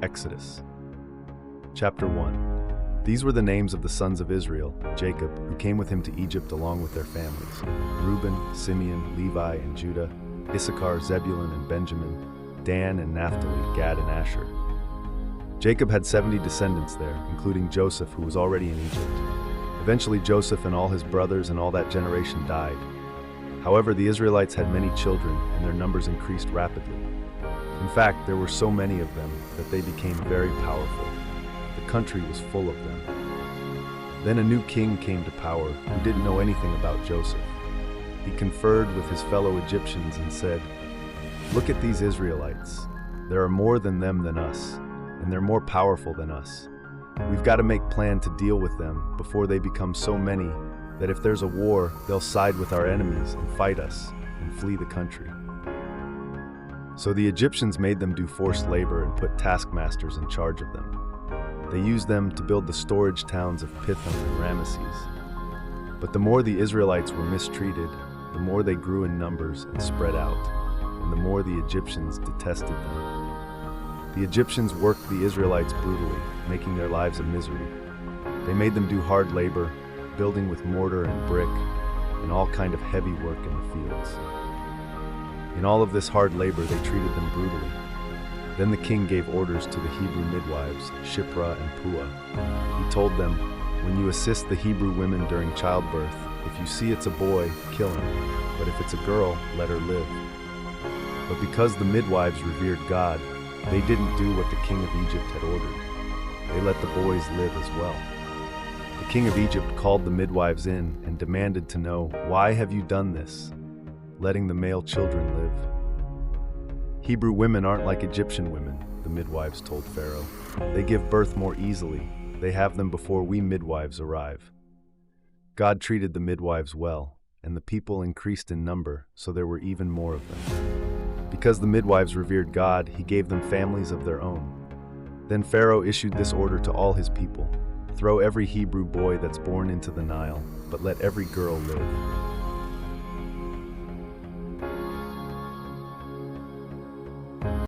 Exodus. Chapter 1. These were the names of the sons of Israel, Jacob, who came with him to Egypt along with their families: Reuben, Simeon, Levi, and Judah; Issachar, Zebulun, and Benjamin; Dan and Naphtali, Gad and Asher. Jacob had 70 descendants there, including Joseph, who was already in Egypt. Eventually Joseph and all his brothers and all that generation died. However, the Israelites had many children, and their numbers increased rapidly. In fact, there were so many of them that they became very powerful. The country was full of them. Then a new king came to power who didn't know anything about Joseph. He conferred with his fellow Egyptians and said, "Look at these Israelites. There are more than them than us, and they're more powerful than us. We've got to make plan to deal with them before they become so many that if there's a war, they'll side with our enemies and fight us and flee the country." So the Egyptians made them do forced labor and put taskmasters in charge of them. They used them to build the storage towns of Pithom and Ramesses. But the more the Israelites were mistreated, the more they grew in numbers and spread out, and the more the Egyptians detested them. The Egyptians worked the Israelites brutally, making their lives a misery. They made them do hard labor, building with mortar and brick, and all kind of heavy work in the fields. In all of this hard labor, they treated them brutally. Then the king gave orders to the Hebrew midwives, Shiphrah and Puah. He told them, "When you assist the Hebrew women during childbirth, if you see it's a boy, kill him, but if it's a girl, let her live." But because the midwives revered God, they didn't do what the king of Egypt had ordered. They let the boys live as well. The king of Egypt called the midwives in and demanded to know, "Why have you done this, letting the male children live?" "Hebrew women aren't like Egyptian women," the midwives told Pharaoh. "They give birth more easily. They have them before we midwives arrive." God treated the midwives well, and the people increased in number, so there were even more of them. Because the midwives revered God, he gave them families of their own. Then Pharaoh issued this order to all his people: "Throw every Hebrew boy that's born into the Nile, but let every girl live."